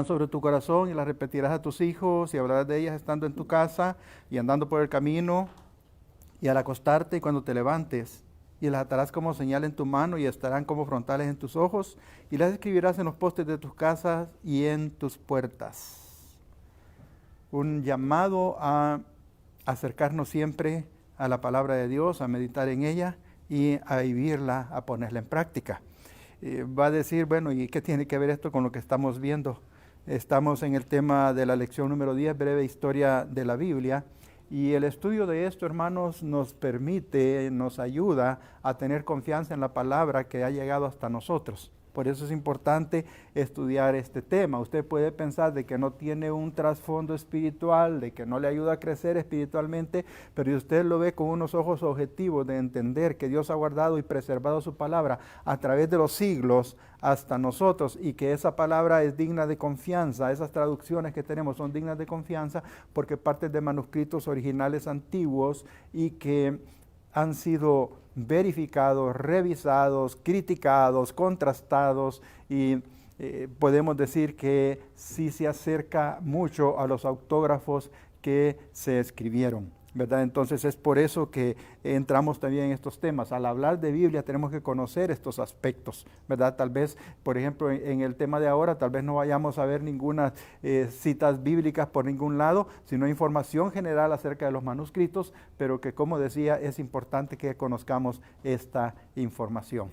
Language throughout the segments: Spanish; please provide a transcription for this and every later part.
sobre tu corazón y las repetirás a tus hijos y hablarás de ellas estando en tu casa y andando por el camino y al acostarte y cuando te levantes. Y las atarás como señal en tu mano y estarán como frontales en tus ojos y las escribirás en los postes de tus casas y en tus puertas. Un llamado a acercarnos siempre a la palabra de Dios, a meditar en ella y a vivirla, a ponerla en práctica. Va a decir, bueno, ¿y qué tiene que ver esto con lo que estamos viendo? Estamos en el tema de la lección número 10, breve historia de la Biblia. Y el estudio de esto, hermanos, nos permite, nos ayuda a tener confianza en la palabra que ha llegado hasta nosotros. Por eso es importante estudiar este tema. Usted puede pensar de que no tiene un trasfondo espiritual, de que no le ayuda a crecer espiritualmente, pero si usted lo ve con unos ojos objetivos de entender que Dios ha guardado y preservado su palabra a través de los siglos hasta nosotros y que esa palabra es digna de confianza, esas traducciones que tenemos son dignas de confianza porque parten de manuscritos originales antiguos y que han sido verificados, revisados, criticados, contrastados y podemos decir que sí se acerca mucho a los autógrafos que se escribieron, ¿verdad? Entonces es por eso que entramos también en estos temas. Al hablar de Biblia tenemos que conocer estos aspectos, ¿verdad? Tal vez, por ejemplo, en el tema de ahora, tal vez no vayamos a ver ninguna citas bíblicas por ningún lado, sino información general acerca de los manuscritos, pero que, como decía, es importante que conozcamos esta información.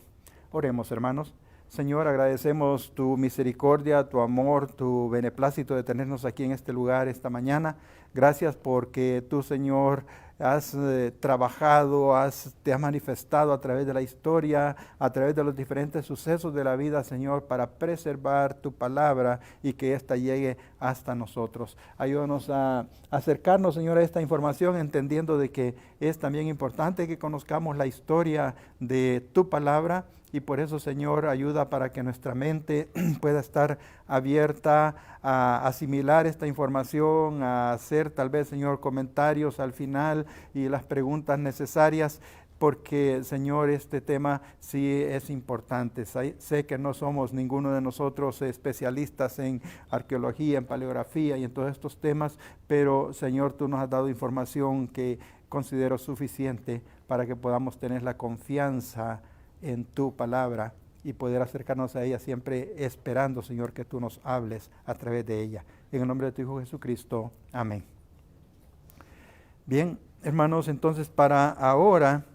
Oremos, hermanos. Señor, agradecemos tu misericordia, tu amor, tu beneplácito de tenernos aquí en este lugar esta mañana. Gracias porque tú, Señor, has trabajado, te has manifestado a través de la historia, a través de los diferentes sucesos de la vida, Señor, para preservar tu palabra y que ésta llegue hasta nosotros. Ayúdanos a acercarnos, Señor, a esta información, entendiendo de que es también importante que conozcamos la historia de tu palabra. Y por eso, Señor, ayuda para que nuestra mente pueda estar abierta a asimilar esta información, a hacer tal vez, Señor, comentarios al final y las preguntas necesarias, porque, Señor, este tema sí es importante. Sé que no somos ninguno de nosotros especialistas en arqueología, en paleografía y en todos estos temas, pero, Señor, tú nos has dado información que considero suficiente para que podamos tener la confianza en tu palabra y poder acercarnos a ella siempre esperando, Señor, que tú nos hables a través de ella. En el nombre de tu Hijo Jesucristo. Amén. Bien, hermanos, entonces para ahora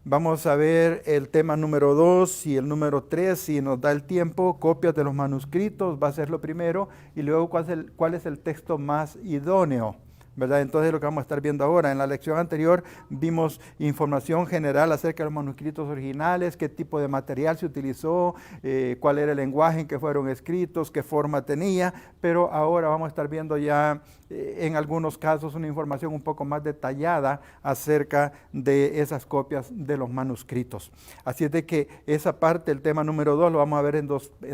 vamos a ver el tema número 2 y el número 3, si nos da el tiempo, copias de los manuscritos, va a ser lo primero, y luego cuál es el texto más idóneo, ¿verdad? Entonces lo que vamos a estar viendo ahora. En la lección anterior vimos información general acerca de los manuscritos originales, qué tipo de material se utilizó, cuál era el lenguaje en que fueron escritos, qué forma tenía, pero ahora vamos a estar viendo ya en algunos casos una información un poco más detallada acerca de esas copias de los manuscritos. Así es de que esa parte, el tema número 2, lo vamos a ver en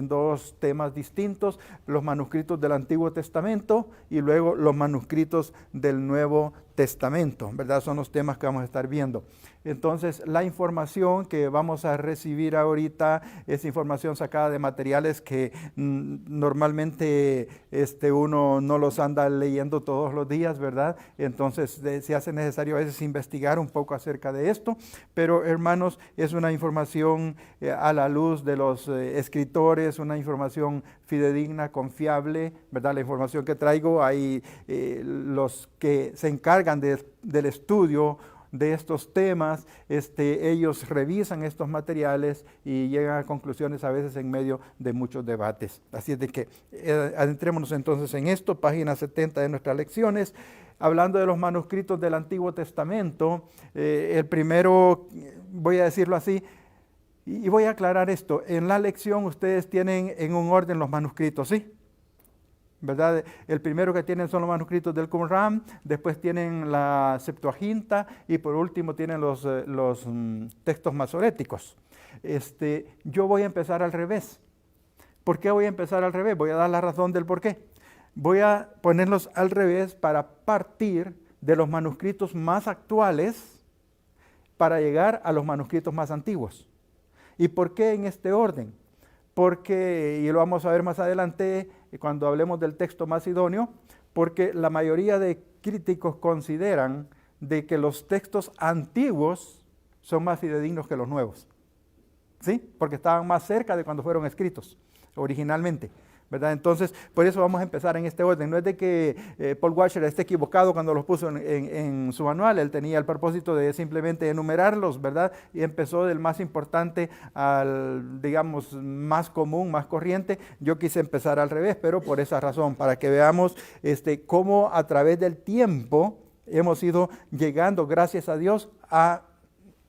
dos temas distintos: los manuscritos del Antiguo Testamento y luego los manuscritos del Nuevo Testamento, ¿verdad? Son los temas que vamos a estar viendo. Entonces, la información que vamos a recibir ahorita es información sacada de materiales que normalmente uno no los anda leyendo todos los días, ¿verdad? Entonces, se hace necesario a veces investigar un poco acerca de esto, pero hermanos, es una información a la luz de los escritores, una información fidedigna, confiable, ¿verdad? La información que traigo, hay los que se encargan del estudio de estos temas, ellos revisan estos materiales y llegan a conclusiones a veces en medio de muchos debates. Así es de que adentrémonos entonces en esto, página 70 de nuestras lecciones, hablando de los manuscritos del Antiguo Testamento. El primero, voy a decirlo así, y voy a aclarar esto: en la lección ustedes tienen en un orden los manuscritos, ¿sí? ¿Verdad? El primero que tienen son los manuscritos del Qumran, después tienen la Septuaginta y por último tienen los textos masoréticos. Yo voy a empezar al revés. ¿Por qué voy a empezar al revés? Voy a dar la razón del por qué. Voy a ponerlos al revés para partir de los manuscritos más actuales para llegar a los manuscritos más antiguos. ¿Y por qué en este orden? Porque, y lo vamos a ver más adelante, cuando hablemos del texto macedonio, porque la mayoría de críticos consideran de que los textos antiguos son más fidedignos que los nuevos, ¿sí? Porque estaban más cerca de cuando fueron escritos originalmente, ¿verdad? Entonces, por eso vamos a empezar en este orden. No es de que Paul Washer esté equivocado cuando los puso en su manual. Él tenía el propósito de simplemente enumerarlos, ¿verdad? Y empezó del más importante al, digamos, más común, más corriente. Yo quise empezar al revés, pero por esa razón, para que veamos cómo a través del tiempo hemos ido llegando, gracias a Dios, a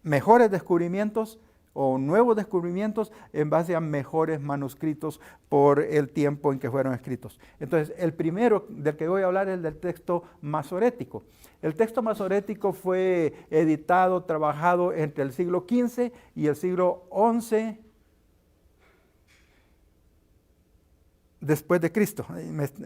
mejores descubrimientos o nuevos descubrimientos en base a mejores manuscritos por el tiempo en que fueron escritos. Entonces, el primero del que voy a hablar es el del texto masorético. El texto masorético fue editado, trabajado entre el siglo XV y el siglo XI después de Cristo.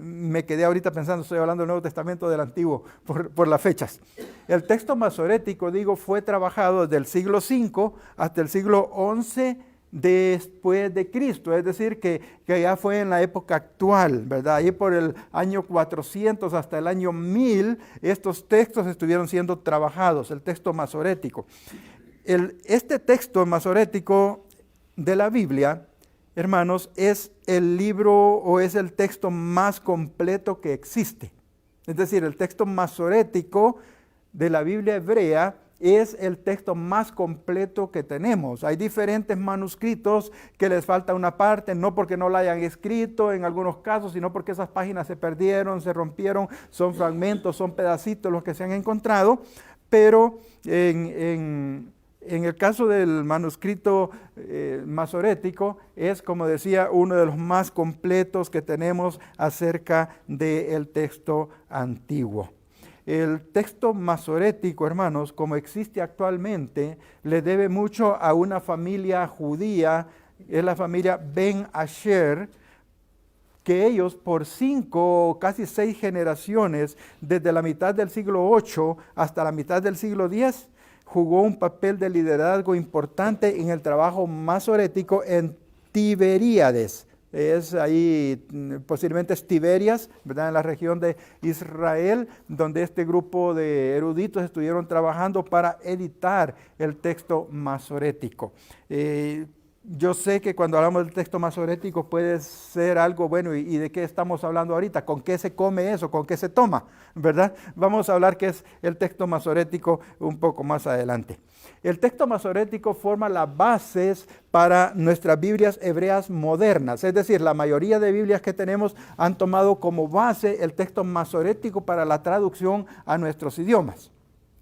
Me quedé ahorita pensando, estoy hablando del Nuevo Testamento del Antiguo por las fechas. El texto masorético, digo, fue trabajado desde el siglo V hasta el siglo XI después de Cristo, es decir, que ya fue en la época actual, ¿verdad? Ahí por el año 400 hasta el año 1000, estos textos estuvieron siendo trabajados, el texto masorético. Este texto masorético de la Biblia, hermanos, es el libro o es el texto más completo que existe. Es decir, el texto masorético de la Biblia hebrea es el texto más completo que tenemos. Hay diferentes manuscritos que les falta una parte, no porque no la hayan escrito en algunos casos, sino porque esas páginas se perdieron, se rompieron, son fragmentos, son pedacitos los que se han encontrado, pero en el caso del manuscrito masorético es, como decía, uno de los más completos que tenemos acerca del texto antiguo. El texto masorético, hermanos, como existe actualmente, le debe mucho a una familia judía, es la familia Ben Asher, que ellos por 5 o casi 6 generaciones, desde la mitad del siglo VIII hasta la mitad del siglo X, jugó un papel de liderazgo importante en el trabajo masorético en Tiberíades. Es ahí, posiblemente es Tiberias, ¿verdad? En la región de Israel, donde este grupo de eruditos estuvieron trabajando para editar el texto masorético. Yo sé que cuando hablamos del texto masorético puede ser algo, bueno, ¿y de qué estamos hablando ahorita? ¿Con qué se come eso? ¿Con qué se toma? ¿Verdad? Vamos a hablar qué es el texto masorético un poco más adelante. El texto masorético forma las bases para nuestras Biblias hebreas modernas, es decir, la mayoría de Biblias que tenemos han tomado como base el texto masorético para la traducción a nuestros idiomas.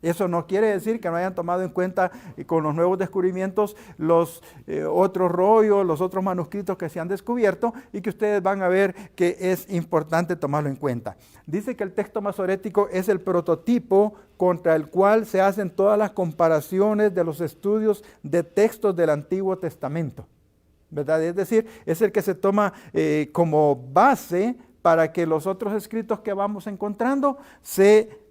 Eso no quiere decir que no hayan tomado en cuenta con los nuevos descubrimientos los otros rollos, los otros manuscritos que se han descubierto y que ustedes van a ver que es importante tomarlo en cuenta. Dice que el texto masorético es el prototipo contra el cual se hacen todas las comparaciones de los estudios de textos del Antiguo Testamento, ¿verdad? Es decir, es el que se toma como base para que los otros escritos que vamos encontrando se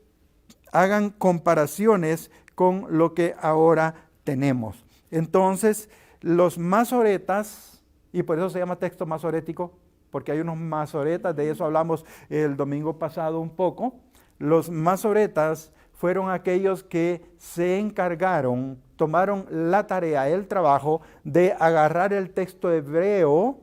hagan comparaciones con lo que ahora tenemos. Entonces, los masoretas, y por eso se llama texto masorético, porque hay unos masoretas, de eso hablamos el domingo pasado un poco. Los masoretas fueron aquellos que se encargaron, tomaron la tarea, el trabajo de agarrar el texto hebreo.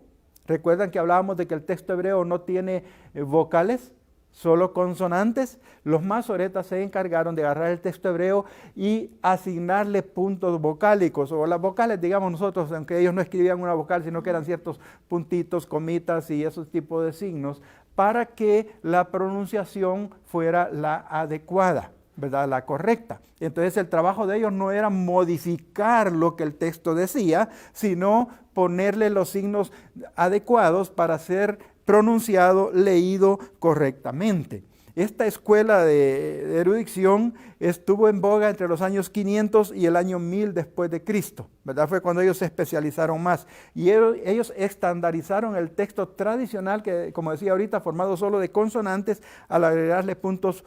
¿Recuerdan que hablábamos de que el texto hebreo no tiene vocales? Solo consonantes. Los masoretas se encargaron de agarrar el texto hebreo y asignarle puntos vocálicos, o las vocales, digamos nosotros, aunque ellos no escribían una vocal, sino que eran ciertos puntitos, comitas y esos tipos de signos, para que la pronunciación fuera la adecuada, ¿verdad? La correcta. Entonces el trabajo de ellos no era modificar lo que el texto decía, sino ponerle los signos adecuados para ser pronunciado, leído correctamente. Esta escuela de erudición estuvo en boga entre los años 500 y el año 1000 después de Cristo, ¿verdad? Fue cuando ellos se especializaron más. Y ellos estandarizaron el texto tradicional, que como decía ahorita, formado solo de consonantes, al agregarle puntos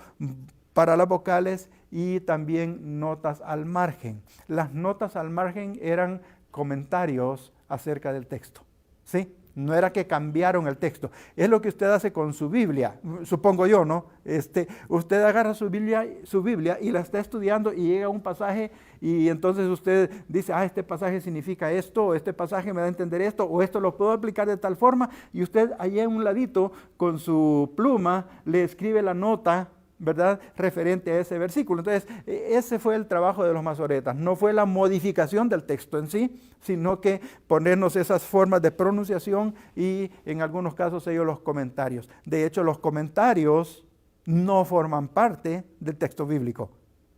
para las vocales y también notas al margen. Las notas al margen eran comentarios acerca del texto, ¿sí? No era que cambiaron el texto. Es lo que usted hace con su Biblia, supongo yo, ¿no? Usted agarra su Biblia y la está estudiando y llega a un pasaje y entonces usted dice, este pasaje significa esto, o este pasaje me da a entender esto, o esto lo puedo aplicar de tal forma, y usted allí en un ladito con su pluma le escribe la nota, ¿verdad?, referente a ese versículo. Entonces, ese fue el trabajo de los masoretas. No fue la modificación del texto en sí, sino que ponernos esas formas de pronunciación y en algunos casos ellos los comentarios. De hecho, los comentarios no forman parte del texto bíblico.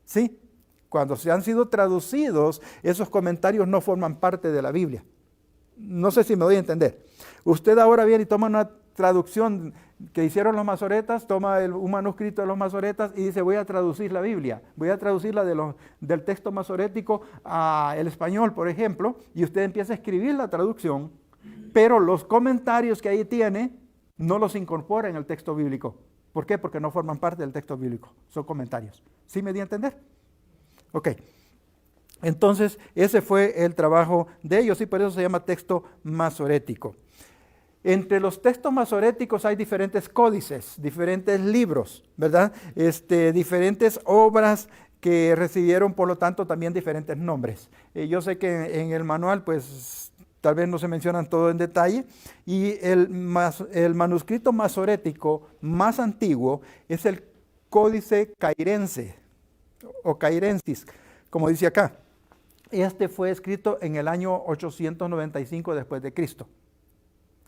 ¿Sí? Cuando se han sido traducidos, esos comentarios no forman parte de la Biblia. No sé si me doy a entender. Usted ahora viene y toma una traducción que hicieron los masoretas, toma un manuscrito de los masoretas y dice, voy a traducir la Biblia, voy a traducirla del texto masorético al español, por ejemplo, y usted empieza a escribir la traducción, pero los comentarios que ahí tiene no los incorpora en el texto bíblico. ¿Por qué? Porque no forman parte del texto bíblico, son comentarios. ¿Sí me di a entender? Ok. Entonces, ese fue el trabajo de ellos y por eso se llama texto masorético. Entre los textos masoréticos hay diferentes códices, diferentes libros, ¿verdad? Diferentes obras que recibieron, por lo tanto, también diferentes nombres. Yo sé que en el manual, pues, tal vez no se mencionan todo en detalle, y el manuscrito masorético más antiguo es el Códice Cairense, o Cairensis, como dice acá. Este fue escrito en el año 895 después de Cristo.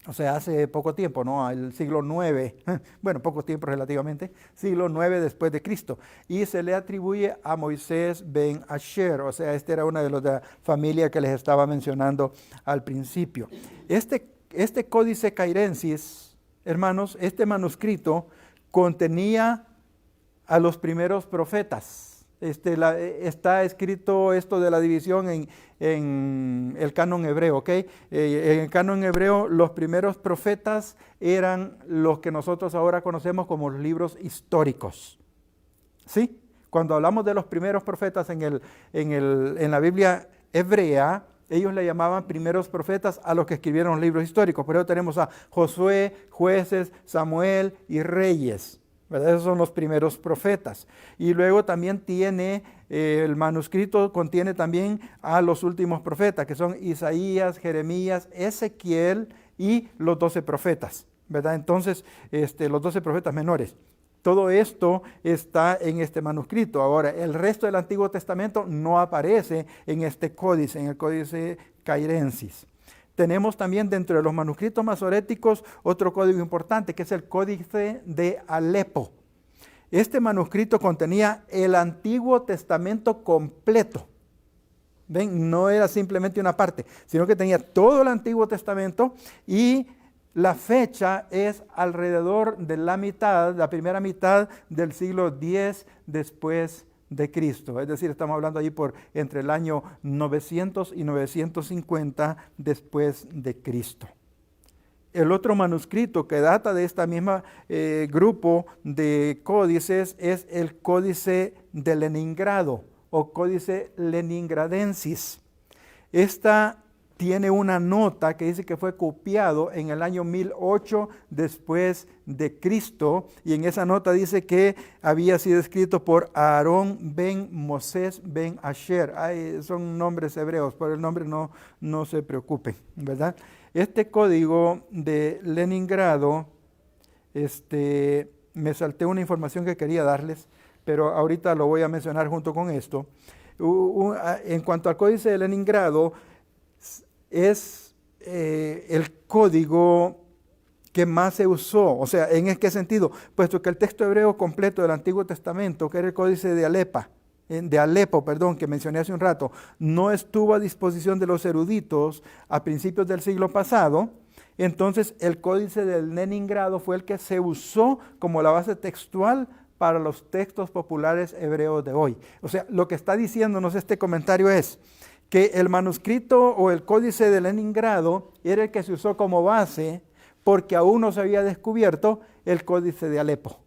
O sea, hace poco tiempo, ¿no? El siglo IX, bueno, poco tiempo relativamente, siglo IX después de Cristo. Y se le atribuye a Moisés ben Asher, o sea, era una de la familia que les estaba mencionando al principio. Este Códice Cairensis, hermanos, este manuscrito contenía a los primeros profetas. Está escrito esto de la división en el canon hebreo, ¿ok? En el canon hebreo los primeros profetas eran los que nosotros ahora conocemos como los libros históricos, ¿sí? Cuando hablamos de los primeros profetas en la Biblia hebrea, ellos le llamaban primeros profetas a los que escribieron los libros históricos. Por eso tenemos a Josué, Jueces, Samuel y Reyes, ¿verdad? Esos son los primeros profetas. Y luego también el manuscrito contiene también a los últimos profetas, que son Isaías, Jeremías, Ezequiel y los 12 profetas, ¿verdad? Entonces, los 12 profetas menores. Todo esto está en este manuscrito. Ahora, el resto del Antiguo Testamento no aparece en este códice, en el Códice Cairensis. Tenemos también dentro de los manuscritos masoréticos otro código importante, que es el Códice de Alepo. Este manuscrito contenía el Antiguo Testamento completo. ¿Ven? No era simplemente una parte, sino que tenía todo el Antiguo Testamento y la fecha es alrededor de la primera mitad del siglo X después de Cristo. Es decir, estamos hablando allí por entre el año 900 y 950 después de Cristo. El otro manuscrito que data de esta misma grupo de códices es el Códice de Leningrado o Códice Leningradensis. Esta tiene una nota que dice que fue copiado en el año 1008 después de Cristo, y en esa nota dice que había sido escrito por Aarón ben Moses ben Asher. Son nombres hebreos, por el nombre no se preocupen, ¿verdad? Este código de Leningrado, me salté una información que quería darles, pero ahorita lo voy a mencionar junto con esto. En cuanto al Códice de Leningrado, es el código que más se usó. O sea, ¿en qué sentido? Puesto que el texto hebreo completo del Antiguo Testamento, que era el Códice de Alepo, que mencioné hace un rato, no estuvo a disposición de los eruditos a principios del siglo pasado. Entonces, el Códice del Leningrado fue el que se usó como la base textual para los textos populares hebreos de hoy. O sea, lo que está diciéndonos este comentario es que el manuscrito o el Códice de Leningrado era el que se usó como base porque aún no se había descubierto el Códice de Alepo.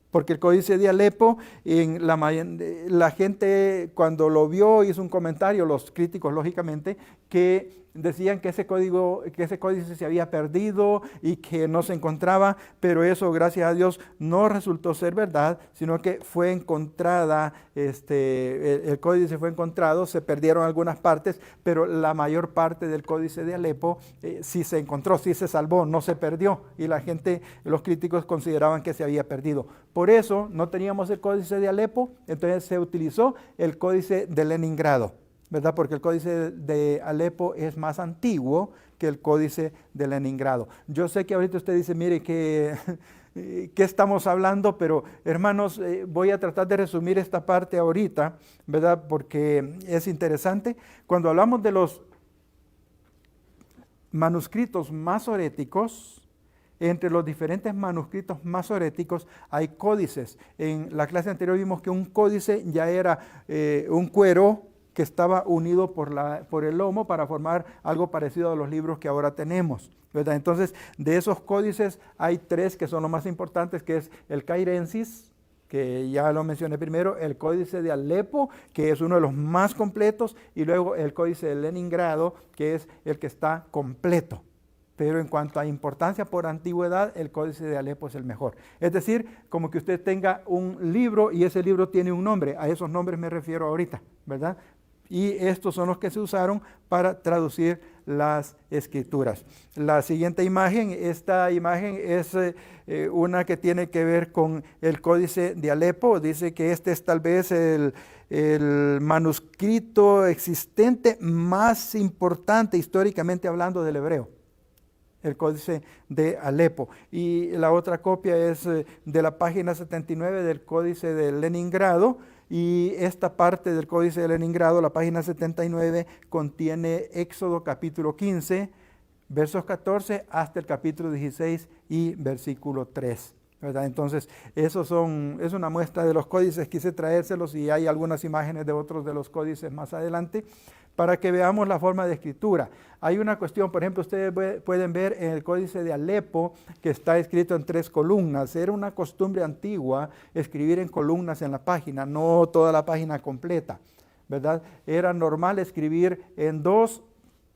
Porque el Códice de Alepo, la gente cuando lo vio hizo un comentario, los críticos lógicamente, que decían que ese códice se había perdido y que no se encontraba, pero eso, gracias a Dios, no resultó ser verdad, sino que fue encontrada, el códice fue encontrado, se perdieron algunas partes, pero la mayor parte del códice de Alepo sí se encontró, sí se salvó, no se perdió, y la gente, los críticos consideraban que se había perdido. Por eso no teníamos el códice de Alepo, entonces se utilizó el códice de Leningrado, ¿verdad? Porque el códice de Alepo es más antiguo que el códice de Leningrado. Yo sé que ahorita usted dice, mire, ¿qué estamos hablando? Pero hermanos, voy a tratar de resumir esta parte ahorita, ¿verdad? Porque es interesante. Cuando hablamos de los manuscritos masoréticos, entre los diferentes manuscritos masoréticos hay códices. En la clase anterior vimos que un códice ya era un cuero que estaba unido por el lomo para formar algo parecido a los libros que ahora tenemos, ¿verdad? Entonces, de esos códices hay 3 que son los más importantes, que es el Cairensis, que ya lo mencioné primero, el códice de Alepo, que es uno de los más completos, y luego el códice de Leningrado, que es el que está completo. Pero en cuanto a importancia por antigüedad, el códice de Alepo es el mejor. Es decir, como que usted tenga un libro y ese libro tiene un nombre. A esos nombres me refiero ahorita, ¿verdad? Y estos son los que se usaron para traducir las escrituras. La siguiente imagen, esta imagen es una que tiene que ver con el códice de Alepo. Dice que este es tal vez el manuscrito existente más importante históricamente hablando del hebreo, el códice de Alepo. Y la otra copia es de la página 79 del códice de Leningrado, y esta parte del códice de Leningrado, la página 79, contiene Éxodo capítulo 15, versos 14 hasta el capítulo 16 y versículo 3. ¿Verdad? Entonces, es una muestra de los códices, quise traérselos y hay algunas imágenes de otros de los códices más adelante para que veamos la forma de escritura. Hay una cuestión, por ejemplo, ustedes pueden ver en el códice de Alepo que está escrito en 3 columnas. Era una costumbre antigua escribir en columnas en la página, no toda la página completa, ¿verdad? Era normal escribir en 2,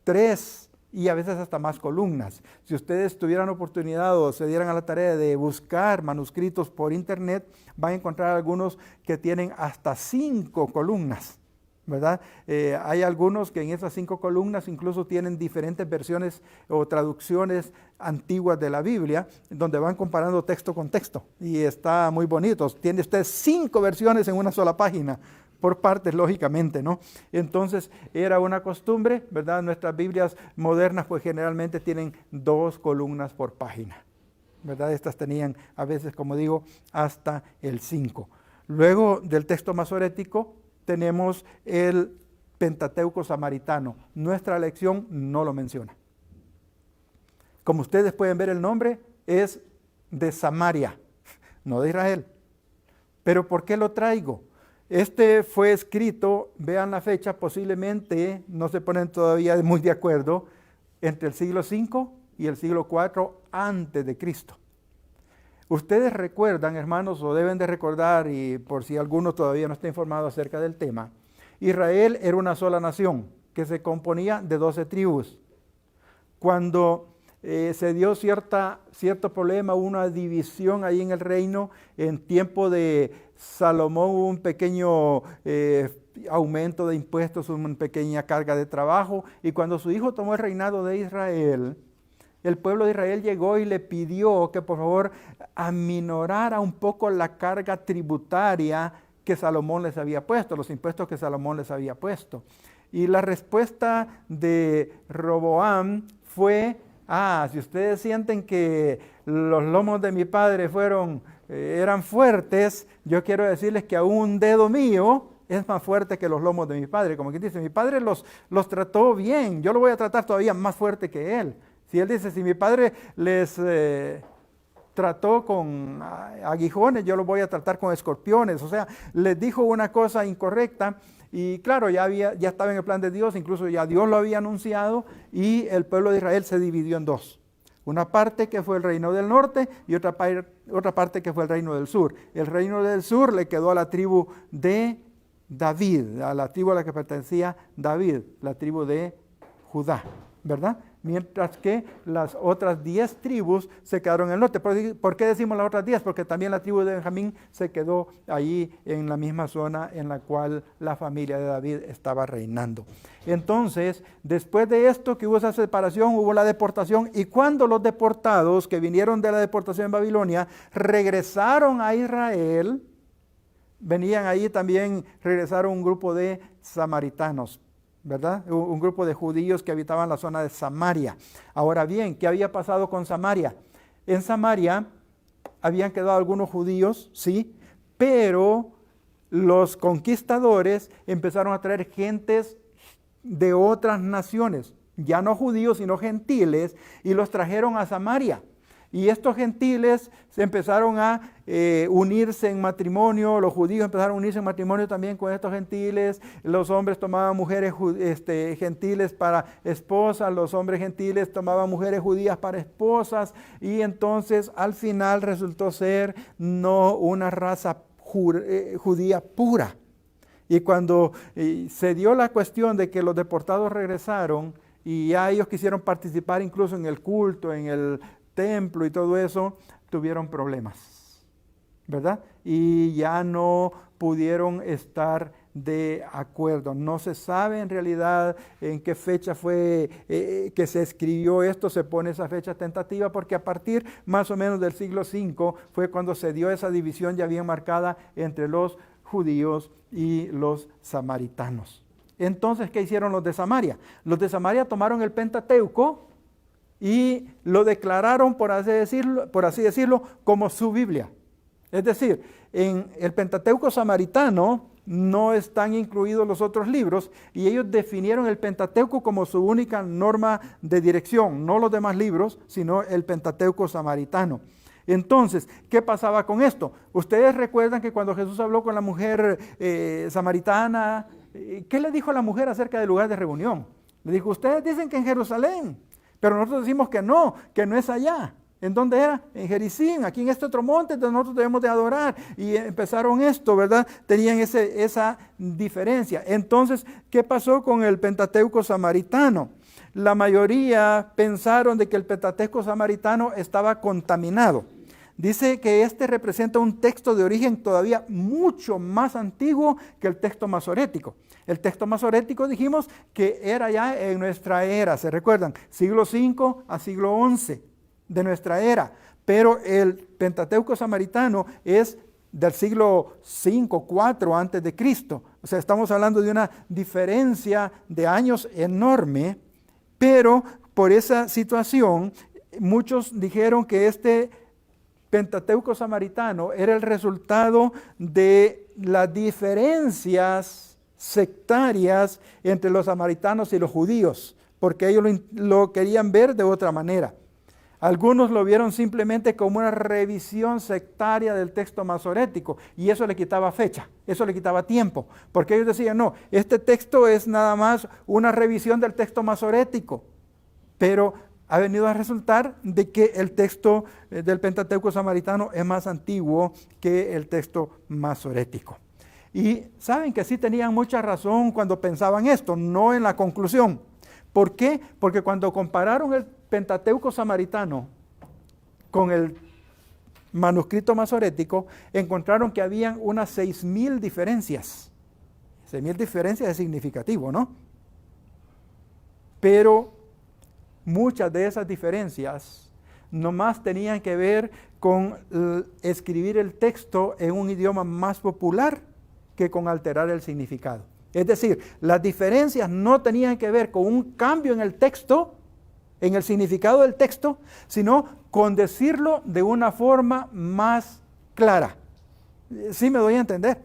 3 y a veces hasta más columnas. Si ustedes tuvieran oportunidad o se dieran a la tarea de buscar manuscritos por internet, van a encontrar algunos que tienen hasta 5 columnas, ¿verdad? Hay algunos que en esas 5 columnas incluso tienen diferentes versiones o traducciones antiguas de la Biblia, donde van comparando texto con texto, y está muy bonito. Tiene usted 5 versiones en una sola página, por partes, lógicamente, ¿no? Entonces, era una costumbre, ¿verdad? Nuestras Biblias modernas, pues generalmente tienen 2 columnas por página, ¿verdad? Estas tenían a veces, como digo, hasta el 5. Luego del texto masorético, tenemos el Pentateuco samaritano. Nuestra lección no lo menciona. Como ustedes pueden ver, el nombre es de Samaria, no de Israel. ¿Pero por qué lo traigo? Este fue escrito, vean la fecha, posiblemente, no se ponen todavía muy de acuerdo, entre el siglo V y el siglo IV antes de Cristo. Ustedes recuerdan, hermanos, o deben de recordar, y por si alguno todavía no está informado acerca del tema, Israel era una sola nación que se componía de 12 tribus. Cuando se dio cierto problema, una división ahí en el reino, en tiempo de Salomón hubo un pequeño aumento de impuestos, una pequeña carga de trabajo, y cuando su hijo tomó el reinado de Israel, el pueblo de Israel llegó y le pidió que por favor aminorara un poco la carga tributaria que Salomón les había puesto, los impuestos que Salomón les había puesto. Y la respuesta de Roboam fue: si ustedes sienten que los lomos de mi padre eran fuertes, yo quiero decirles que aún un dedo mío es más fuerte que los lomos de mi padre. Como quien dice, mi padre los trató bien, yo lo voy a tratar todavía más fuerte que él. Si él dice, si mi padre les trató con aguijones, yo los voy a tratar con escorpiones. O sea, les dijo una cosa incorrecta. Y claro, ya estaba en el plan de Dios, incluso ya Dios lo había anunciado, y el pueblo de Israel se dividió en 2. Una parte que fue el reino del norte y otra parte que fue el reino del sur. El reino del sur le quedó a la tribu de David, a la tribu a la que pertenecía David, la tribu de Judá. ¿verdad? Mientras que las otras 10 tribus se quedaron en el norte. ¿Por qué decimos las otras 10? Porque también la tribu de Benjamín se quedó allí en la misma zona en la cual la familia de David estaba reinando. Entonces, después de esto que hubo esa separación, hubo la deportación, y cuando los deportados que vinieron de la deportación en Babilonia regresaron a Israel, venían ahí también, regresaron un grupo de samaritanos, ¿verdad? Un grupo de judíos que habitaban la zona de Samaria. Ahora bien, ¿qué había pasado con Samaria? En Samaria habían quedado algunos judíos, sí, pero los conquistadores empezaron a traer gentes de otras naciones, ya no judíos, sino gentiles, y los trajeron a Samaria. Y estos gentiles se empezaron a unirse en matrimonio, los judíos empezaron a unirse en matrimonio también con estos gentiles, los hombres tomaban mujeres gentiles para esposas, los hombres gentiles tomaban mujeres judías para esposas, y entonces al final resultó ser no una raza judía pura. Y cuando se dio la cuestión de que los deportados regresaron, y ya ellos quisieron participar incluso en el culto, en el templo y todo eso, tuvieron problemas, ¿verdad? Y ya no pudieron estar de acuerdo. No se sabe en realidad en qué fecha fue que se escribió esto, se pone esa fecha tentativa, porque a partir más o menos del siglo V fue cuando se dio esa división ya bien marcada entre los judíos y los samaritanos. Entonces, ¿qué hicieron los de Samaria? Los de Samaria tomaron el Pentateuco y lo declararon, por así decirlo, como su Biblia. Es decir, en el Pentateuco samaritano no están incluidos los otros libros, y ellos definieron el Pentateuco como su única norma de dirección, no los demás libros, sino el Pentateuco samaritano. Entonces, ¿qué pasaba con esto? Ustedes recuerdan que cuando Jesús habló con la mujer samaritana, ¿qué le dijo a la mujer acerca del lugar de reunión? Le dijo, ustedes dicen que en Jerusalén, pero nosotros decimos que no es allá. ¿En dónde era? En Gerizim, aquí en este otro monte donde nosotros debemos de adorar. Y empezaron esto, ¿verdad? Tenían esa diferencia. Entonces, ¿qué pasó con el Pentateuco samaritano? La mayoría pensaron de que el Pentateuco samaritano estaba contaminado. Dice que este representa un texto de origen todavía mucho más antiguo que el texto masorético. El texto masorético dijimos que era ya en nuestra era, ¿se recuerdan? Siglo V a siglo XI de nuestra era. Pero el Pentateuco samaritano es del siglo V, IV antes de Cristo. O sea, estamos hablando de una diferencia de años enorme, pero por esa situación muchos dijeron que este Pentateuco samaritano era el resultado de las diferencias sectarias entre los samaritanos y los judíos, porque ellos lo querían ver de otra manera. Algunos lo vieron simplemente como una revisión sectaria del texto masorético, y eso le quitaba fecha, eso le quitaba tiempo, porque ellos decían, no, este texto es nada más una revisión del texto masorético, pero ha venido a resultar de que el texto del Pentateuco samaritano es más antiguo que el texto masorético. Y saben que sí tenían mucha razón cuando pensaban esto, no en la conclusión. ¿Por qué? Porque cuando compararon el Pentateuco samaritano con el manuscrito masorético, encontraron que habían unas 6,000 diferencias. 6,000 diferencias es significativo, ¿no? Pero muchas de esas diferencias nomás tenían que ver con escribir el texto en un idioma más popular que con alterar el significado. Es decir, las diferencias no tenían que ver con un cambio en el texto, en el significado del texto, sino con decirlo de una forma más clara. ¿Sí me doy a entender?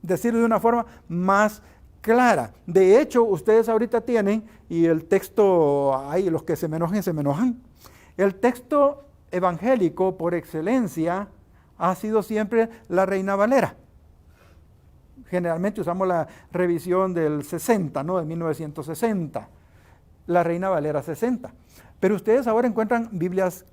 Decirlo de una forma más clara. De hecho, ustedes ahorita tienen, y el texto, ay, los que se me enojan. El texto evangélico por excelencia ha sido siempre la Reina Valera. Generalmente usamos la revisión del 60, ¿no? De 1960. La Reina Valera 60. Pero ustedes ahora encuentran Biblias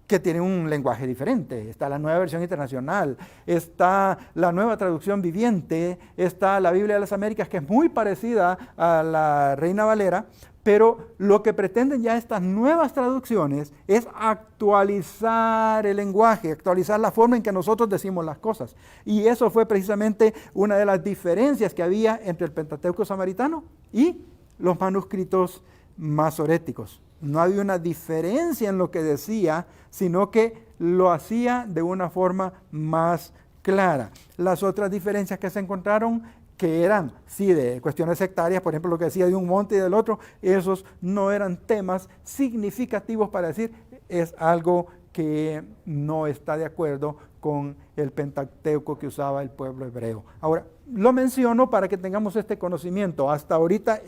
que tienen un lenguaje diferente. Está la Nueva Versión Internacional, está la Nueva Traducción Viviente, está la Biblia de las Américas, que es muy parecida a la Reina Valera, Pero lo que pretenden ya estas nuevas traducciones es actualizar el lenguaje, actualizar la forma en que nosotros decimos las cosas. Y eso fue precisamente una de las diferencias que había entre el Pentateuco samaritano y los manuscritos masoréticos. No había una diferencia en lo que decía, sino que lo hacía de una forma más clara. Las otras diferencias que se encontraron, que eran, sí, de cuestiones sectarias, por ejemplo, lo que decía de un monte y del otro, esos no eran temas significativos para decir, es algo que no está de acuerdo con el Pentateuco que usaba el pueblo hebreo. Ahora, lo menciono para que tengamos este conocimiento. Hasta ahorita,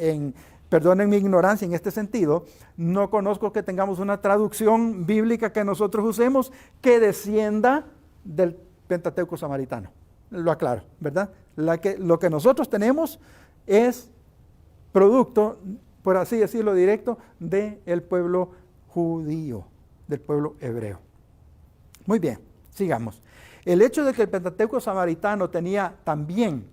perdonen mi ignorancia en este sentido, no conozco que tengamos una traducción bíblica que nosotros usemos que descienda del Pentateuco samaritano. Lo aclaro, ¿verdad? Lo que nosotros tenemos es producto, por así decirlo directo, del pueblo judío, del pueblo hebreo. Muy bien, sigamos. El hecho de que el Pentateuco samaritano tenía también,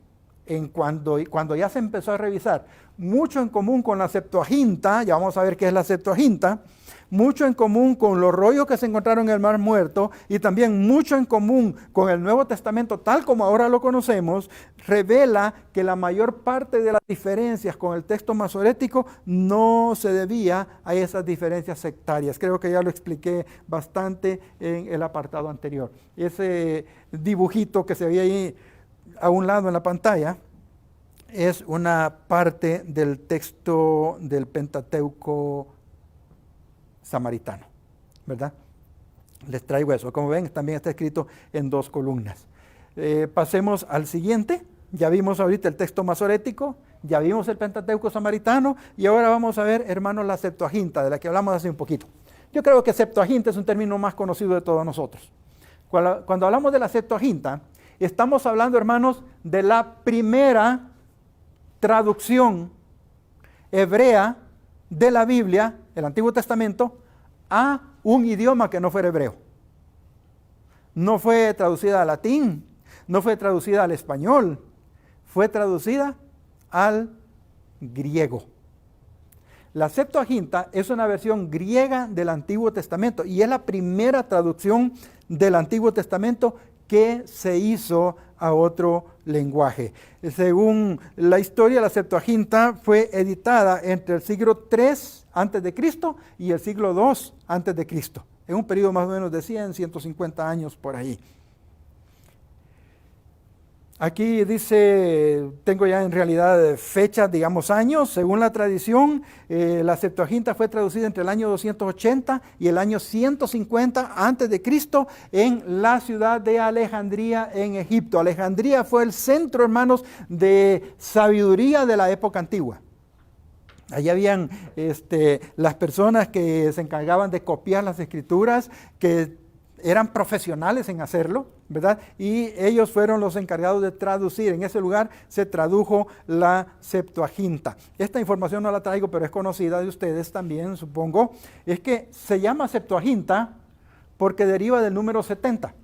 cuando ya se empezó a revisar, mucho en común con la Septuaginta, ya vamos a ver qué es la Septuaginta, mucho en común con los rollos que se encontraron en el Mar Muerto y también mucho en común con el Nuevo Testamento tal como ahora lo conocemos, revela que la mayor parte de las diferencias con el texto masorético no se debía a esas diferencias sectarias. Creo que ya lo expliqué bastante en el apartado anterior. Ese dibujito que se veía ahí a un lado en la pantalla es una parte del texto del Pentateuco samaritano, ¿verdad? Les traigo eso. Como ven, también está escrito en 2 columnas. Pasemos al siguiente. Ya vimos ahorita el texto masorético, ya vimos el Pentateuco samaritano y ahora vamos a ver, hermanos, la Septuaginta, de la que hablamos hace un poquito. Yo creo que Septuaginta es un término más conocido de todos nosotros. Cuando hablamos de la Septuaginta, estamos hablando, hermanos, de la primera traducción hebrea de la Biblia, el Antiguo Testamento, a un idioma que no fuera hebreo. No fue traducida al latín, no fue traducida al español, fue traducida al griego. La Septuaginta es una versión griega del Antiguo Testamento y es la primera traducción del Antiguo Testamento que se hizo a otro lenguaje. Según la historia, la Septuaginta fue editada entre el siglo III a.C. y el siglo II a.C., en un periodo más o menos de 150 años por ahí. Aquí dice, tengo ya en realidad fechas, digamos años, según la tradición, la Septuaginta fue traducida entre el año 280 y el año 150 a.C. en la ciudad de Alejandría en Egipto. Alejandría fue el centro, hermanos, de sabiduría de la época antigua. Allí habían las personas que se encargaban de copiar las escrituras, que eran profesionales en hacerlo, ¿verdad? Y ellos fueron los encargados de traducir. En ese lugar se tradujo la Septuaginta. Esta información no la traigo, pero es conocida de ustedes también, supongo. Es que se llama Septuaginta porque deriva del número 70.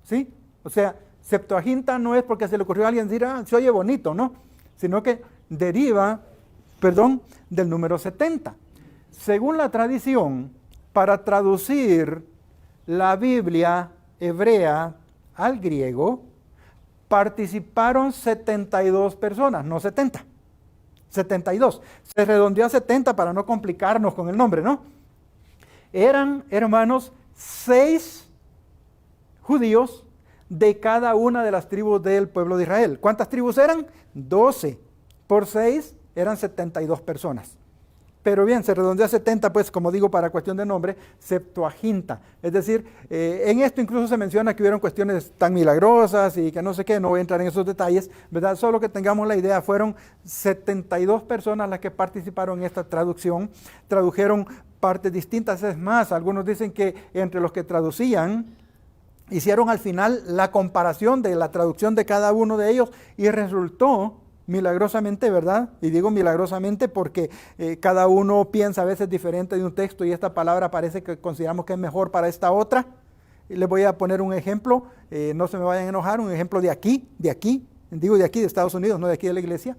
¿Sí? O sea, Septuaginta no es porque se le ocurrió a alguien decir, se oye bonito, ¿no? Sino que deriva, del número 70. Según la tradición, para traducir la Biblia hebrea al griego, participaron 72 personas, no 70, 72. Se redondeó a 70 para no complicarnos con el nombre, ¿no? Eran, hermanos, 6 judíos de cada una de las tribus del pueblo de Israel. ¿Cuántas tribus eran? 12. Por 6 eran 72 personas. Pero bien, se redondea a 70, pues como digo, para cuestión de nombre, Septuaginta. Es decir, en esto incluso se menciona que hubieron cuestiones tan milagrosas y que no sé qué, no voy a entrar en esos detalles, ¿verdad? Solo que tengamos la idea, fueron 72 personas las que participaron en esta traducción, tradujeron partes distintas, es más, algunos dicen que entre los que traducían, hicieron al final la comparación de la traducción de cada uno de ellos y resultó milagrosamente, ¿verdad? Y digo milagrosamente porque cada uno piensa a veces diferente de un texto y esta palabra parece que consideramos que es mejor para esta otra. Y les voy a poner un ejemplo, no se me vayan a enojar, un ejemplo de aquí, digo de aquí de Estados Unidos, no de aquí de la iglesia.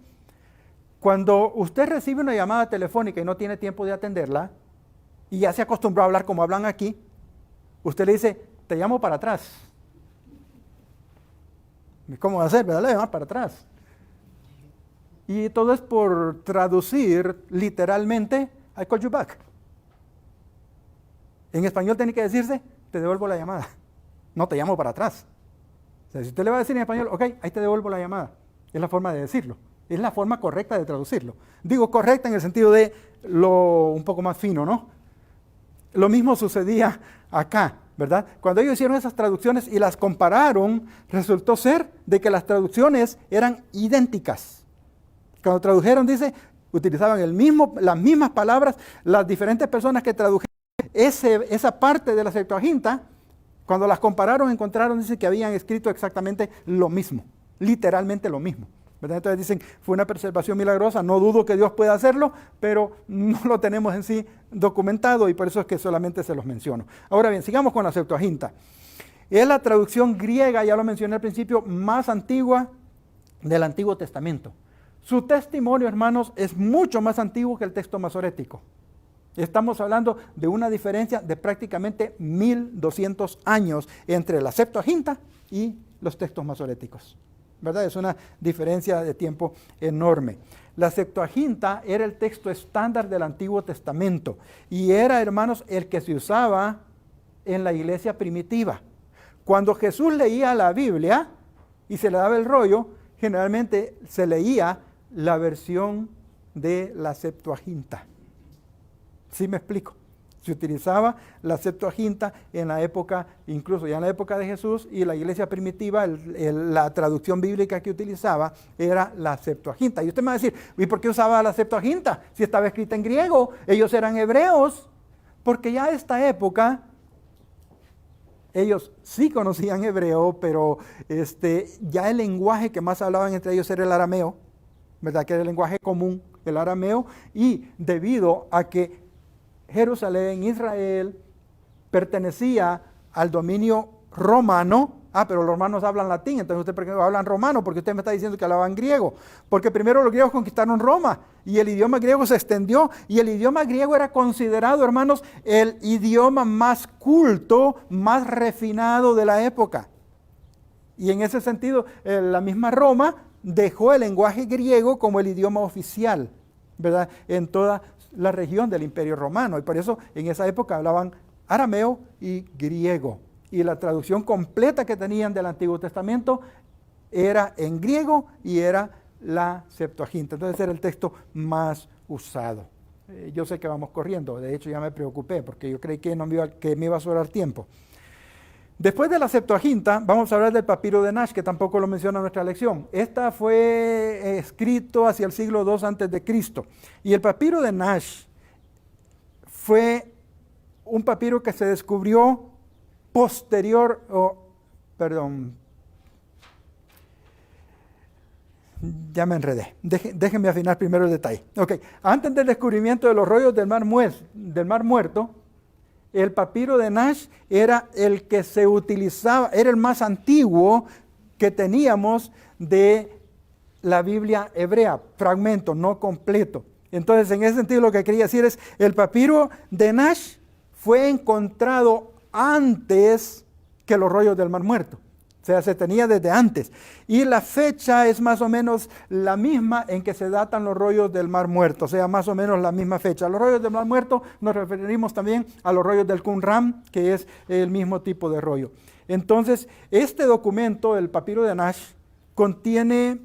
Cuando usted recibe una llamada telefónica y no tiene tiempo de atenderla, y ya se acostumbró a hablar como hablan aquí, usted le dice, te llamo para atrás. ¿Cómo va a ser? ¿Verdad? Le llama para atrás. Y todo es por traducir literalmente, I call you back. En español tiene que decirse, te devuelvo la llamada. No te llamo para atrás. O sea, si usted le va a decir en español, ok, ahí te devuelvo la llamada. Es la forma de decirlo. Es la forma correcta de traducirlo. Digo correcta en el sentido de lo un poco más fino, ¿no? Lo mismo sucedía acá, ¿verdad? Cuando ellos hicieron esas traducciones y las compararon, resultó ser de que las traducciones eran idénticas. Cuando tradujeron, dice, utilizaban las mismas palabras, las diferentes personas que tradujeron esa parte de la Septuaginta, cuando las compararon, encontraron, dice, que habían escrito exactamente lo mismo, literalmente lo mismo. ¿Verdad? Entonces dicen, fue una preservación milagrosa, no dudo que Dios pueda hacerlo, pero no lo tenemos en sí documentado y por eso es que solamente se los menciono. Ahora bien, sigamos con la Septuaginta. Es la traducción griega, ya lo mencioné al principio, más antigua del Antiguo Testamento. Su testimonio, hermanos, es mucho más antiguo que el texto masorético. Estamos hablando de una diferencia de prácticamente 1200 años entre la Septuaginta y los textos masoréticos. ¿Verdad? Es una diferencia de tiempo enorme. La Septuaginta era el texto estándar del Antiguo Testamento y era, hermanos, el que se usaba en la iglesia primitiva. Cuando Jesús leía la Biblia y se le daba el rollo, generalmente se leía la versión de la Septuaginta. ¿Sí me explico? Se utilizaba la Septuaginta en la época, incluso ya en la época de Jesús, y la iglesia primitiva, la traducción bíblica que utilizaba era la Septuaginta. Y usted me va a decir, ¿y por qué usaba la Septuaginta? Si estaba escrita en griego, ellos eran hebreos, porque ya a esta época ellos sí conocían hebreo, pero ya el lenguaje que más hablaban entre ellos era el arameo, ¿verdad? Que era el lenguaje común, el arameo, y debido a que Jerusalén, Israel, pertenecía al dominio romano. Pero los romanos hablan latín, entonces usted ¿por qué hablan romano? Porque usted me está diciendo que hablaban griego. Porque primero los griegos conquistaron Roma y el idioma griego se extendió y el idioma griego era considerado, hermanos, el idioma más culto, más refinado de la época. Y en ese sentido, la misma Roma dejó el lenguaje griego como el idioma oficial, ¿verdad? En toda la región del Imperio Romano, y por eso en esa época hablaban arameo y griego, y la traducción completa que tenían del Antiguo Testamento era en griego y era la Septuaginta. Entonces era el texto más usado. Yo sé que vamos corriendo, de hecho ya me preocupé porque yo creí que me iba a sobrar tiempo. Después de la Septuaginta, vamos a hablar del papiro de Nash, que tampoco lo menciona nuestra lección. Esta fue escrito hacia el siglo II antes de Cristo. Y el papiro de Nash fue un papiro que se descubrió ya me enredé. Déjenme afinar primero el detalle. Okay. Antes del descubrimiento de los rollos del Mar Muerto, el papiro de Nash era el que se utilizaba, era el más antiguo que teníamos de la Biblia hebrea, fragmento, no completo. Entonces, en ese sentido, lo que quería decir es, el papiro de Nash fue encontrado antes que los rollos del Mar Muerto. O sea, se tenía desde antes. Y la fecha es más o menos la misma en que se datan los rollos del Mar Muerto. O sea, más o menos la misma fecha. Los rollos del Mar Muerto nos referimos también a los rollos del Qumran, que es el mismo tipo de rollo. Entonces, este documento, el papiro de Nash, contiene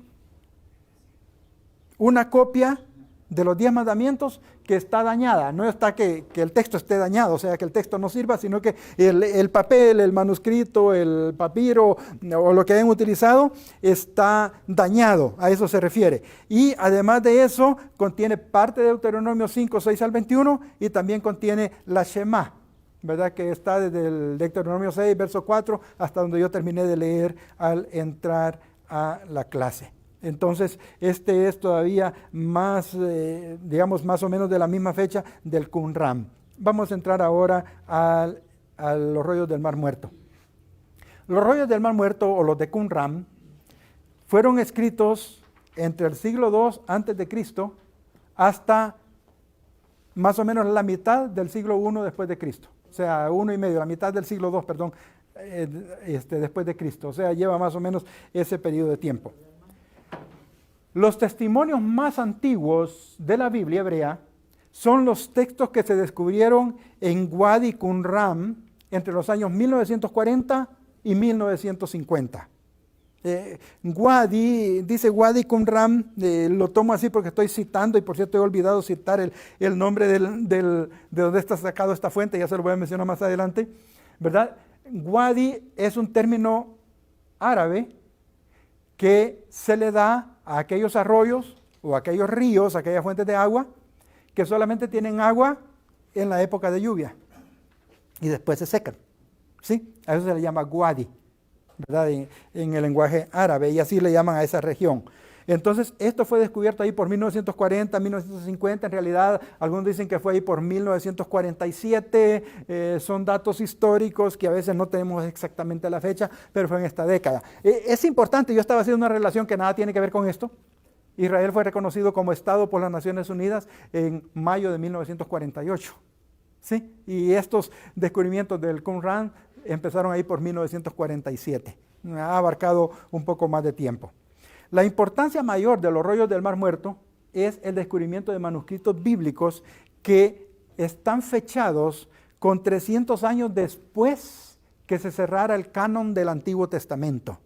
una copia de los 10 mandamientos que está dañada. No está que el texto esté dañado, o sea, que el texto no sirva, sino que el papel, el manuscrito, el papiro o lo que hayan utilizado está dañado, a eso se refiere. Y además de eso, contiene parte de Deuteronomio 5, 6 al 21 y también contiene la Shema, ¿verdad? Que está desde el Deuteronomio 6, verso 4, hasta donde yo terminé de leer al entrar a la clase. Entonces, este es todavía más, digamos, más o menos de la misma fecha del Qumran. Vamos a entrar ahora a los rollos del Mar Muerto. Los rollos del Mar Muerto, o los de Qumran, fueron escritos entre el siglo II antes de Cristo hasta más o menos la mitad del siglo I después de Cristo. O sea, 1,5, la mitad del siglo II, perdón, después de Cristo. O sea, lleva más o menos ese periodo de tiempo. Los testimonios más antiguos de la Biblia hebrea son los textos que se descubrieron en Wadi Qumran entre los años 1940 y 1950. Dice Wadi Qumran, lo tomo así porque estoy citando, y por cierto he olvidado citar el nombre de donde está sacado esta fuente, ya se lo voy a mencionar más adelante, ¿verdad? Wadi es un término árabe que se le da a aquellos arroyos o aquellos ríos, aquellas fuentes de agua que solamente tienen agua en la época de lluvia y después se secan, ¿sí? A eso se le llama Wadi, ¿verdad? En el lenguaje árabe, y así le llaman a esa región. Entonces, esto fue descubierto ahí por 1940, 1950, en realidad algunos dicen que fue ahí por 1947, son datos históricos que a veces no tenemos exactamente la fecha, pero fue en esta década. Es importante, yo estaba haciendo una relación que nada tiene que ver con esto. Israel fue reconocido como Estado por las Naciones Unidas en mayo de 1948, ¿sí? Y estos descubrimientos del Qumran empezaron ahí por 1947, ha abarcado un poco más de tiempo. La importancia mayor de los rollos del Mar Muerto es el descubrimiento de manuscritos bíblicos que están fechados con 300 años después que se cerrara el canon del Antiguo Testamento.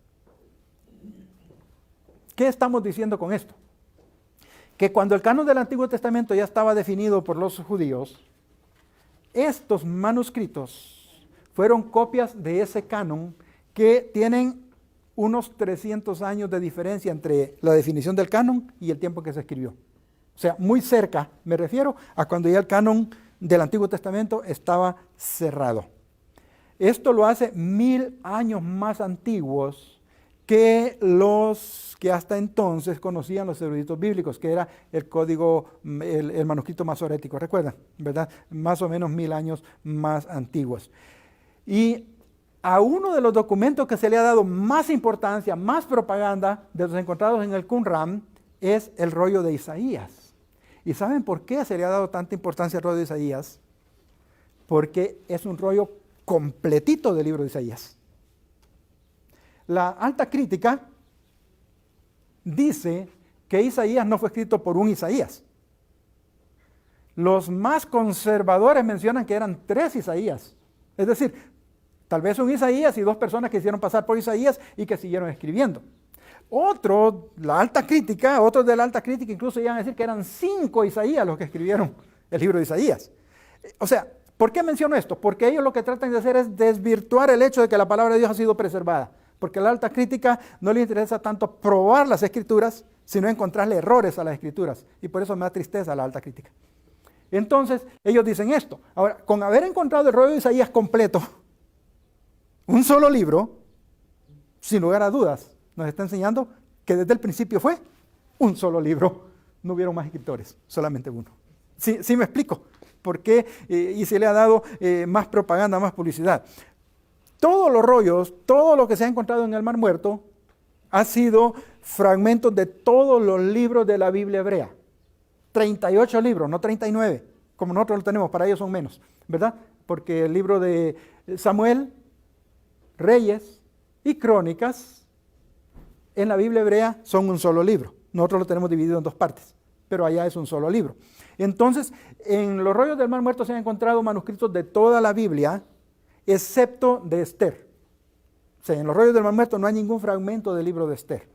¿Qué estamos diciendo con esto? Que cuando el canon del Antiguo Testamento ya estaba definido por los judíos, estos manuscritos fueron copias de ese canon que tienen unos 300 años de diferencia entre la definición del canon y el tiempo que se escribió. O sea, muy cerca, me refiero a cuando ya el canon del Antiguo Testamento estaba cerrado. Esto lo hace 1000 años más antiguos que los que hasta entonces conocían los eruditos bíblicos, que era el código, el manuscrito masorético, ¿recuerdan? ¿Verdad? Más o menos 1000 años más antiguos. Y a uno de los documentos que se le ha dado más importancia, más propaganda de los encontrados en el Qumran es el rollo de Isaías. ¿Y saben por qué se le ha dado tanta importancia al rollo de Isaías? Porque es un rollo completito del libro de Isaías. La alta crítica dice que Isaías no fue escrito por un Isaías. Los más conservadores mencionan que eran 3 Isaías. Es decir, tal vez un Isaías y 2 personas que hicieron pasar por Isaías y que siguieron escribiendo. Otros de la alta crítica incluso iban a decir que eran 5 Isaías los que escribieron el libro de Isaías. O sea, ¿por qué menciono esto? Porque ellos lo que tratan de hacer es desvirtuar el hecho de que la palabra de Dios ha sido preservada. Porque a la alta crítica no le interesa tanto probar las escrituras, sino encontrarle errores a las escrituras. Y por eso me da tristeza la alta crítica. Entonces, ellos dicen esto. Ahora, con haber encontrado el rollo de Isaías completo, un solo libro, sin lugar a dudas, nos está enseñando que desde el principio fue un solo libro. No hubieron más escritores, solamente uno. Sí me explico por qué y se le ha dado más propaganda, más publicidad. Todos los rollos, todo lo que se ha encontrado en el Mar Muerto ha sido fragmentos de todos los libros de la Biblia hebrea. 38 libros, no 39, como nosotros lo tenemos, para ellos son menos, ¿verdad? Porque el libro de Samuel, Reyes y Crónicas en la Biblia hebrea son un solo libro. Nosotros lo tenemos dividido en 2 partes, pero allá es un solo libro. Entonces, en los rollos del Mar Muerto se han encontrado manuscritos de toda la Biblia, excepto de Esther. O sea, en los rollos del Mar Muerto no hay ningún fragmento del libro de Esther.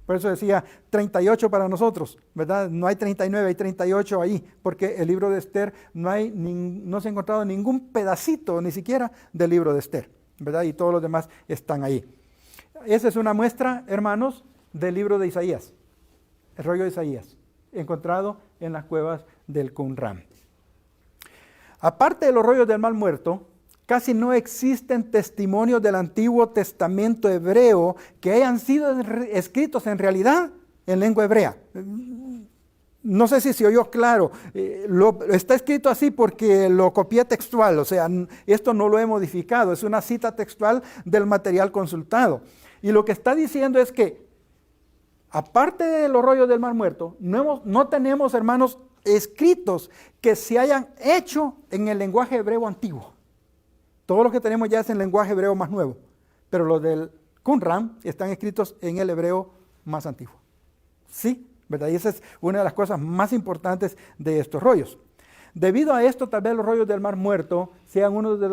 Por eso decía 38 para nosotros, ¿verdad? No hay 39, hay 38 ahí, porque el libro de Esther no se ha encontrado ningún pedacito, ni siquiera del libro de Esther, ¿verdad? Y todos los demás están ahí. Esa es una muestra, hermanos, del libro de Isaías, el rollo de Isaías, encontrado en las cuevas del Qumran. Aparte de los rollos del Mar Muerto, casi no existen testimonios del Antiguo Testamento hebreo que hayan sido escritos en realidad en lengua hebrea. No sé si se oyó claro, está escrito así porque lo copié textual, o sea, esto no lo he modificado, es una cita textual del material consultado. Y lo que está diciendo es que aparte de los rollos del Mar Muerto, no tenemos, hermanos, escritos que se hayan hecho en el lenguaje hebreo antiguo. Todo lo que tenemos ya es en el lenguaje hebreo más nuevo, pero los del Qumran están escritos en el hebreo más antiguo. ¿Sí? ¿Verdad? Y esa es una de las cosas más importantes de estos rollos. Debido a esto, tal vez los rollos del Mar Muerto sean uno de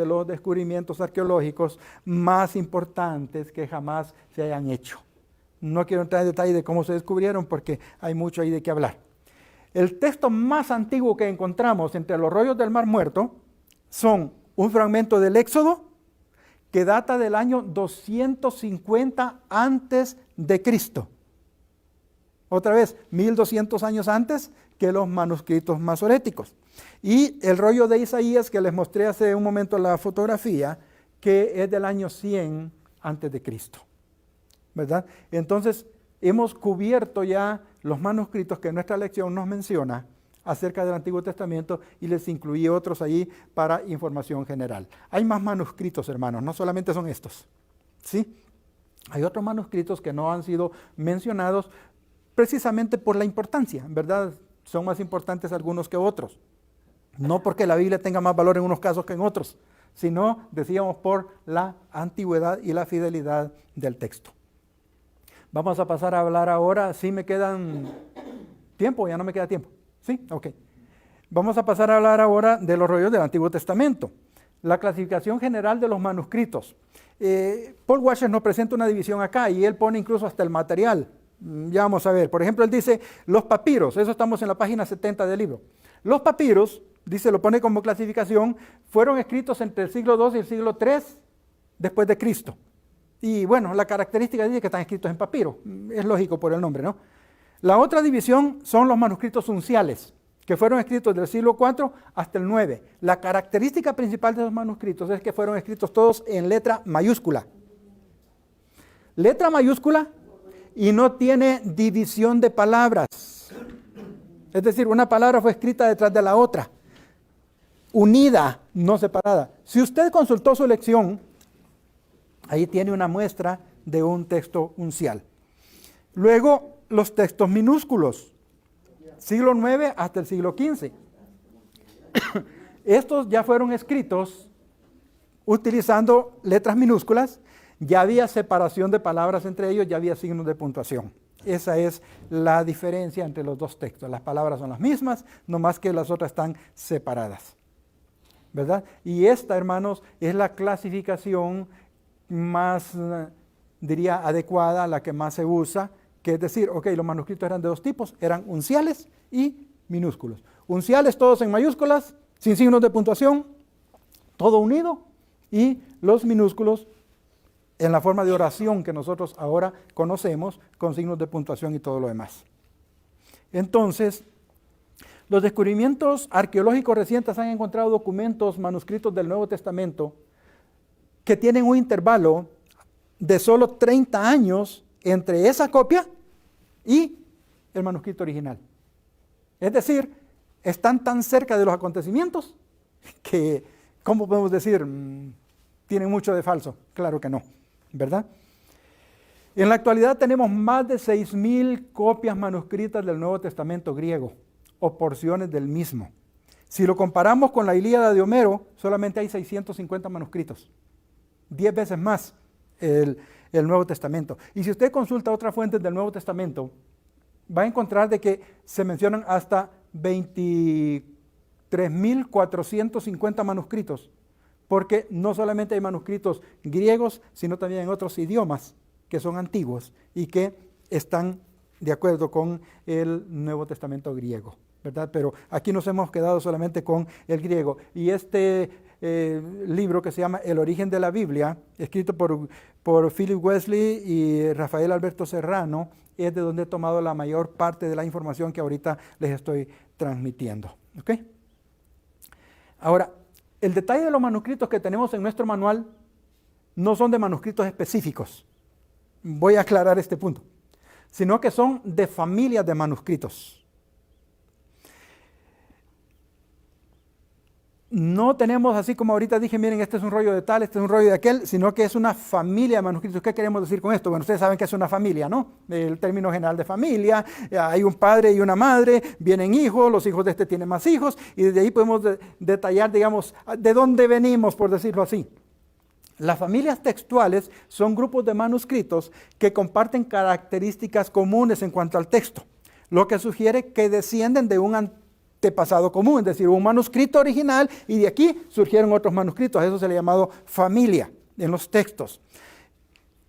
los descubrimientos arqueológicos más importantes que jamás se hayan hecho. No quiero entrar en detalle de cómo se descubrieron porque hay mucho ahí de qué hablar. El texto más antiguo que encontramos entre los rollos del Mar Muerto son un fragmento del Éxodo que data del año 250 antes de Cristo. Otra vez, 1200 años antes que los manuscritos masoréticos. Y el rollo de Isaías que les mostré hace un momento la fotografía, que es del año 100 antes de Cristo. ¿Verdad? Entonces, hemos cubierto ya los manuscritos que nuestra lección nos menciona acerca del Antiguo Testamento y les incluí otros ahí para información general. Hay más manuscritos, hermanos, no solamente son estos. ¿Sí? Hay otros manuscritos que no han sido mencionados precisamente por la importancia, ¿verdad? Son más importantes algunos que otros. No porque la Biblia tenga más valor en unos casos que en otros, sino, decíamos, por la antigüedad y la fidelidad del texto. Vamos a pasar a hablar ahora, ¿sí me quedan tiempo? ¿Ya no me queda tiempo? ¿Sí? Ok. Vamos a pasar a hablar ahora de los rollos del Antiguo Testamento. La clasificación general de los manuscritos. Paul Washer nos presenta una división acá y él pone incluso hasta el material. Ya vamos a ver. Por ejemplo, él dice los papiros, eso estamos en la página 70 del libro. Los papiros, dice, lo pone como clasificación, fueron escritos entre el siglo II y el siglo III después de Cristo. Y bueno, la característica dice que están escritos en papiro, es lógico por el nombre, ¿no? La otra división son los manuscritos unciales, que fueron escritos del siglo IV hasta el IX. La característica principal de los manuscritos es que fueron escritos todos en letra mayúscula. Letra mayúscula y no tiene división de palabras. Es decir, una palabra fue escrita detrás de la otra, unida, no separada. Si usted consultó su lección, ahí tiene una muestra de un texto uncial. Luego, los textos minúsculos, siglo IX hasta el siglo XV. Estos ya fueron escritos utilizando letras minúsculas, ya había separación de palabras entre ellos, ya había signos de puntuación. Esa es la diferencia entre los dos textos. Las palabras son las mismas, no más que las otras están separadas. ¿Verdad? Y esta, hermanos, es la clasificación más, diría, adecuada, la que más se usa, que es decir, ok, los manuscritos eran de dos tipos, eran unciales y minúsculos. Unciales todos en mayúsculas, sin signos de puntuación, todo unido, y los minúsculos en la forma de oración que nosotros ahora conocemos, con signos de puntuación y todo lo demás. Entonces, los descubrimientos arqueológicos recientes han encontrado documentos, manuscritos del Nuevo Testamento, que tienen un intervalo de solo 30 años entre esa copia y el manuscrito original. Es decir, están tan cerca de los acontecimientos que, ¿cómo podemos decir? Tienen mucho de falso. Claro que no, ¿verdad? En la actualidad tenemos más de 6,000 copias manuscritas del Nuevo Testamento griego o porciones del mismo. Si lo comparamos con la Ilíada de Homero, solamente hay 650 manuscritos. 10 veces más el Nuevo Testamento. Y si usted consulta otras fuentes del Nuevo Testamento, va a encontrar de que se mencionan hasta 23,450 manuscritos, porque no solamente hay manuscritos griegos, sino también en otros idiomas que son antiguos y que están de acuerdo con el Nuevo Testamento griego, ¿verdad? Pero aquí nos hemos quedado solamente con el griego. Y este libro que se llama El origen de la Biblia, escrito por Philip Wesley y Rafael Alberto Serrano, es de donde he tomado la mayor parte de la información que ahorita les estoy transmitiendo. ¿Ok? Ahora, el detalle de los manuscritos que tenemos en nuestro manual no son de manuscritos específicos. Voy a aclarar este punto. Sino que son de familias de manuscritos. no tenemos así como ahorita dije, miren, este es un rollo de tal, este es un rollo de aquel, sino que es una familia de manuscritos. ¿Qué queremos decir con esto? Bueno, ustedes saben que es una familia, ¿no? El término general de familia, hay un padre y una madre, vienen hijos, los hijos de este tienen más hijos, y desde ahí podemos detallar, digamos, de dónde venimos, por decirlo así. Las familias textuales son grupos de manuscritos que comparten características comunes en cuanto al texto, lo que sugiere que descienden de un pasado común, es decir, un manuscrito original y de aquí surgieron otros manuscritos. A eso se le ha llamado familia en los textos.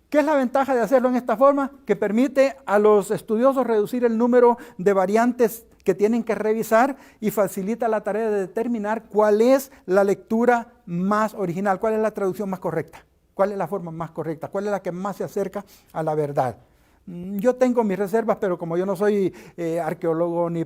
¿Qué es la ventaja de hacerlo en esta forma? Que permite a los estudiosos reducir el número de variantes que tienen que revisar y facilita la tarea de determinar cuál es la lectura más original, cuál es la traducción más correcta, cuál es la forma más correcta, cuál es la que más se acerca a la verdad. Yo tengo mis reservas, pero como yo no soy arqueólogo, ni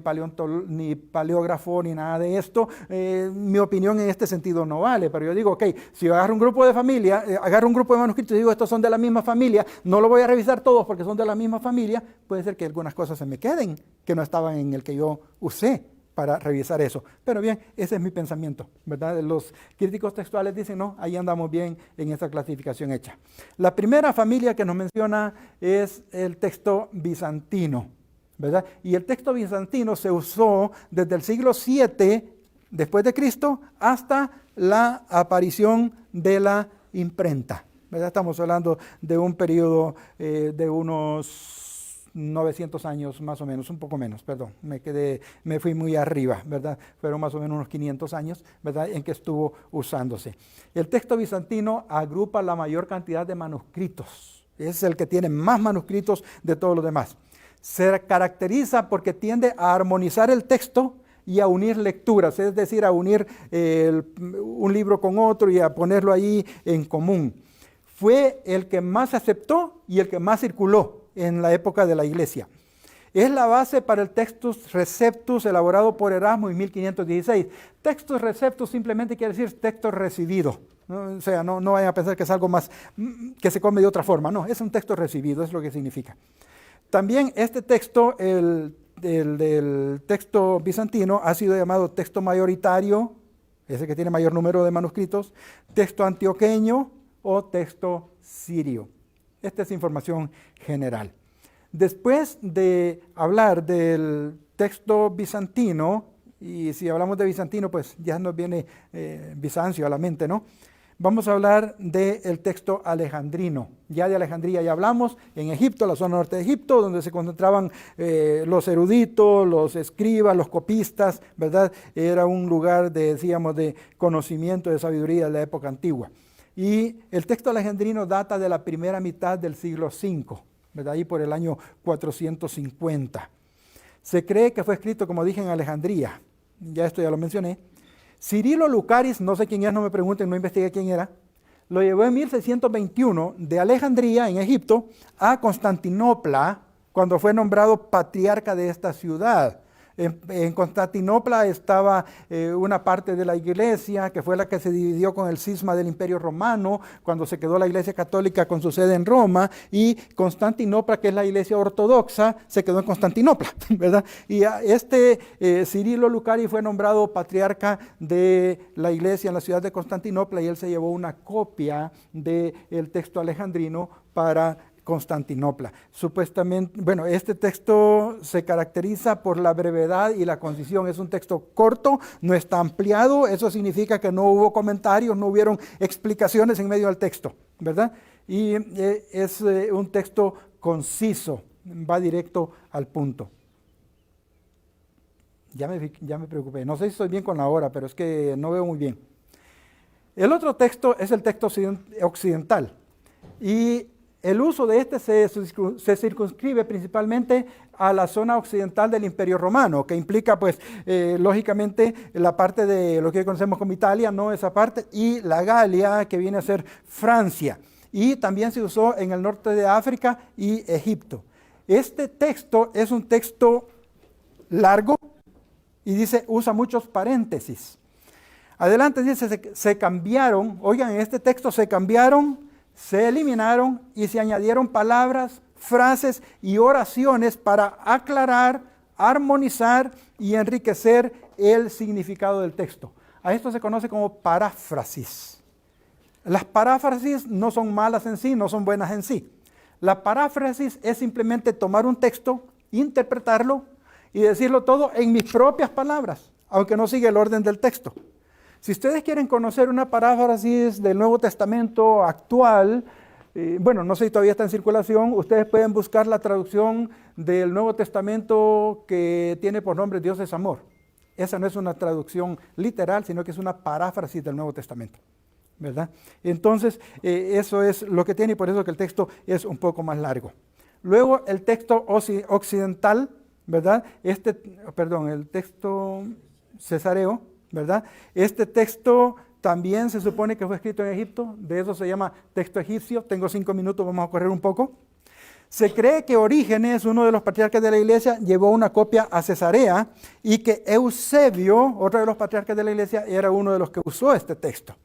paleógrafo, ni nada de esto, mi opinión en este sentido no vale. Pero yo digo, ok, si yo agarro un grupo de familia, agarro un grupo de manuscritos y digo, estos son de la misma familia, no lo voy a revisar todos porque son de la misma familia, puede ser que algunas cosas se me queden que no estaban en el que yo usé para revisar eso. Pero bien, ese es mi pensamiento, ¿verdad? Los críticos textuales dicen, no, ahí andamos bien en esta clasificación hecha. La primera familia que nos menciona es el texto bizantino, ¿verdad? Y el texto bizantino se usó desde el siglo VII después de Cristo hasta la aparición de la imprenta, ¿verdad? Estamos hablando de un periodo de unos 900 años más o menos, un poco menos, perdón, me fui muy arriba, ¿verdad? Fueron más o menos unos 500 años, ¿verdad?, en que estuvo usándose. El texto bizantino agrupa la mayor cantidad de manuscritos, es el que tiene más manuscritos de todos los demás. Se caracteriza porque tiende a armonizar el texto y a unir lecturas, es decir, a unir un libro con otro y a ponerlo ahí en común. Fue el que más se aceptó y el que más circuló en la época de la iglesia. Es la base para el Textus Receptus elaborado por Erasmo en 1516. Textus Receptus simplemente quiere decir texto recibido, ¿no? O sea, no vayan a pensar que es algo más que se come de otra forma, no, es un texto recibido, es lo que significa. También este texto, el del texto bizantino, ha sido llamado texto mayoritario, ese que tiene mayor número de manuscritos, texto antioqueño o texto sirio. Esta es información general. Después de hablar del texto bizantino, y si hablamos de bizantino, pues ya nos viene Bizancio a la mente, ¿no? Vamos a hablar del texto alejandrino. Ya de Alejandría ya hablamos, en Egipto, la zona norte de Egipto, donde se concentraban los eruditos, los escribas, los copistas, ¿verdad? Era un lugar, decíamos, de conocimiento, de sabiduría de la época antigua. Y el texto alejandrino data de la primera mitad del siglo V, ¿verdad? Ahí por el año 450. Se cree que fue escrito, como dije, en Alejandría. Ya esto ya lo mencioné. Cirilo Lucaris, no sé quién es, no me pregunten, no investigué quién era, lo llevó en 1621 de Alejandría, en Egipto, a Constantinopla, cuando fue nombrado patriarca de esta ciudad. En Constantinopla estaba una parte de la iglesia que fue la que se dividió con el cisma del Imperio Romano cuando se quedó la iglesia católica con su sede en Roma, y Constantinopla, que es la iglesia ortodoxa, se quedó en Constantinopla, ¿verdad? Y Cirilo Lucari fue nombrado patriarca de la iglesia en la ciudad de Constantinopla, y él se llevó una copia del texto alejandrino para Constantinopla. Supuestamente, bueno, este texto se caracteriza por la brevedad y la concisión. Es un texto corto, no está ampliado. Eso significa que no hubo comentarios, no hubieron explicaciones en medio del texto, ¿verdad? Y es un texto conciso, va directo al punto. Ya me preocupé. No sé si estoy bien con la hora, pero es que no veo muy bien. El otro texto es el texto occidental. Y el uso de este se circunscribe principalmente a la zona occidental del Imperio Romano, que implica, pues, lógicamente, la parte de lo que conocemos como Italia, ¿no? Esa parte, y la Galia, que viene a ser Francia. Y también se usó en el norte de África y Egipto. Este texto es un texto largo y usa muchos paréntesis. Adelante dice, se cambiaron, oigan, en este texto se cambiaron, se eliminaron y se añadieron palabras, frases y oraciones para aclarar, armonizar y enriquecer el significado del texto. A esto se conoce como paráfrasis. Las paráfrasis no son malas en sí, no son buenas en sí. La paráfrasis es simplemente tomar un texto, interpretarlo y decirlo todo en mis propias palabras, aunque no siga el orden del texto. Si ustedes quieren conocer una paráfrasis del Nuevo Testamento actual, bueno, no sé si todavía está en circulación, ustedes pueden buscar la traducción del Nuevo Testamento que tiene por nombre Dios es amor. Esa no es una traducción literal, sino que es una paráfrasis del Nuevo Testamento, ¿verdad? Entonces, eso es lo que tiene y por eso que el texto es un poco más largo. Luego, el texto occidental, ¿verdad? El texto cesareo, ¿verdad? Este texto también se supone que fue escrito en Egipto, de eso se llama texto egipcio. Tengo 5 minutos, vamos a correr un poco. Se cree que Orígenes, uno de los patriarcas de la iglesia, llevó una copia a Cesarea y que Eusebio, otro de los patriarcas de la iglesia, era uno de los que usó este texto.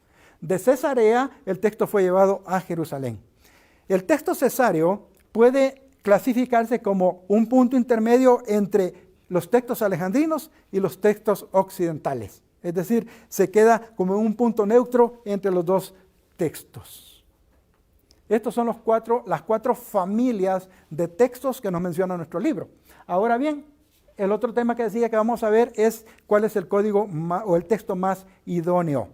De Cesarea, el texto fue llevado a Jerusalén. El texto cesáreo puede clasificarse como un punto intermedio entre los textos alejandrinos y los textos occidentales. Es decir, se queda como un punto neutro entre los dos textos. Estos son las 4 familias de textos que nos menciona nuestro libro. Ahora bien, el otro tema que decía que vamos a ver es cuál es el código o el texto más idóneo.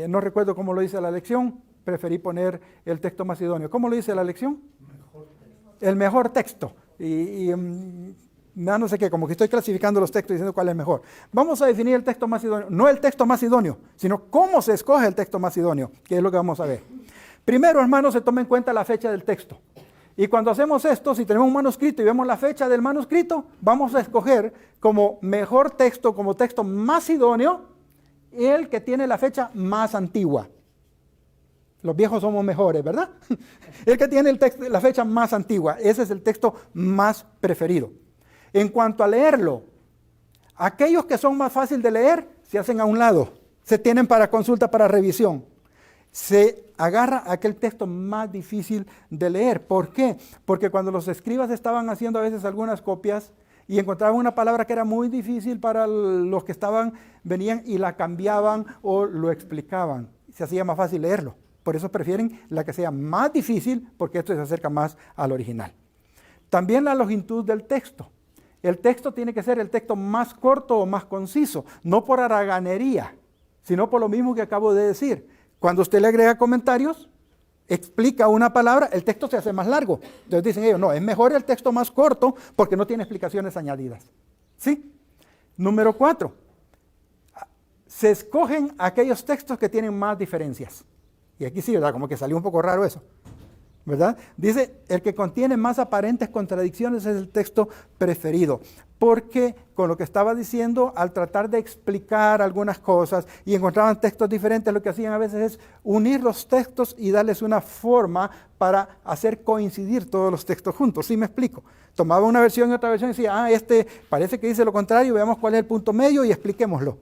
No recuerdo cómo lo dice la lección, preferí poner el texto más idóneo. ¿Cómo lo dice la lección? El mejor texto. No sé qué, como que estoy clasificando los textos diciendo cuál es mejor. Vamos a definir el texto más idóneo, no el texto más idóneo, sino cómo se escoge el texto más idóneo, que es lo que vamos a ver. Primero, hermanos, se toma en cuenta la fecha del texto. Y cuando hacemos esto, si tenemos un manuscrito y vemos la fecha del manuscrito, vamos a escoger como mejor texto, como texto más idóneo, el que tiene la fecha más antigua. Los viejos somos mejores, ¿verdad? El que tiene la fecha más antigua, ese es el texto más preferido. En cuanto a leerlo, aquellos que son más fáciles de leer se hacen a un lado, se tienen para consulta, para revisión. Se agarra aquel texto más difícil de leer. ¿Por qué? Porque cuando los escribas estaban haciendo a veces algunas copias y encontraban una palabra que era muy difícil para los que venían y la cambiaban o lo explicaban. Se hacía más fácil leerlo. Por eso prefieren la que sea más difícil, porque esto se acerca más al original. También la longitud del texto. El texto tiene que ser el texto más corto o más conciso, no por haraganería, sino por lo mismo que acabo de decir. Cuando usted le agrega comentarios, explica una palabra, el texto se hace más largo. Entonces dicen ellos, no, es mejor el texto más corto porque no tiene explicaciones añadidas. ¿Sí? Número 4. Se escogen aquellos textos que tienen más diferencias. Y aquí sí, ¿verdad? Como que salió un poco raro eso, ¿verdad? Dice, el que contiene más aparentes contradicciones es el texto preferido. Porque con lo que estaba diciendo, al tratar de explicar algunas cosas y encontraban textos diferentes, lo que hacían a veces es unir los textos y darles una forma para hacer coincidir todos los textos juntos. ¿Sí me explico? Tomaba una versión y otra versión y decía, este parece que dice lo contrario, veamos cuál es el punto medio y expliquémoslo.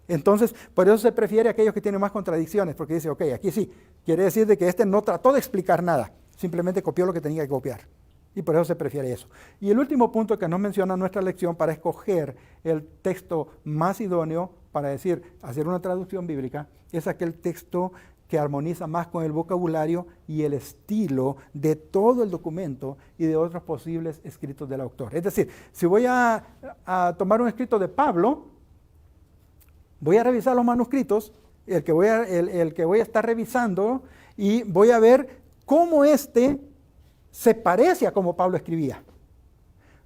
Entonces, por eso se prefiere a aquellos que tienen más contradicciones, porque dice, ok, aquí sí, quiere decir de que este no trató de explicar nada, simplemente copió lo que tenía que copiar. Y por eso se prefiere eso. Y el último punto que nos menciona nuestra lección para escoger el texto más idóneo, para hacer una traducción bíblica, es aquel texto que armoniza más con el vocabulario y el estilo de todo el documento y de otros posibles escritos del autor. Es decir, si voy a tomar un escrito de Pablo, voy a revisar los manuscritos, el que voy a estar revisando, y voy a ver cómo se parece a cómo Pablo escribía.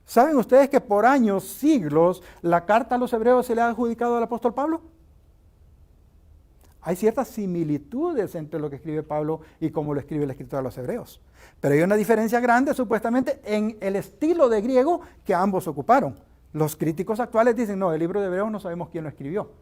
¿Saben ustedes que por años, siglos, la carta a los hebreos se le ha adjudicado al apóstol Pablo? Hay ciertas similitudes entre lo que escribe Pablo y cómo lo escribe el escritor a los hebreos. Pero hay una diferencia grande, supuestamente, en el estilo de griego que ambos ocuparon. Los críticos actuales dicen, no, el libro de Hebreos no sabemos quién lo escribió.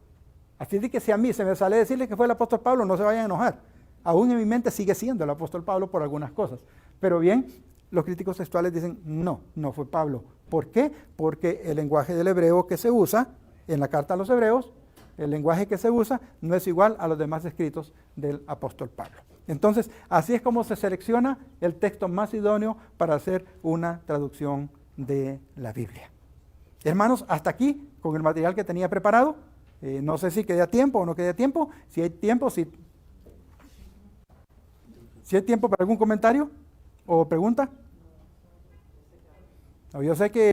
Así de que si a mí se me sale decirle que fue el apóstol Pablo, no se vayan a enojar. Aún en mi mente sigue siendo el apóstol Pablo por algunas cosas. Pero bien, los críticos textuales dicen, no fue Pablo. ¿Por qué? Porque el lenguaje del hebreo que se usa en la carta a los hebreos, el lenguaje que se usa no es igual a los demás escritos del apóstol Pablo. Entonces, así es como se selecciona el texto más idóneo para hacer una traducción de la Biblia. Hermanos, hasta aquí, con el material que tenía preparado, No sé si queda tiempo o no queda tiempo. Si hay tiempo, si hay tiempo para algún comentario o pregunta. No, yo sé que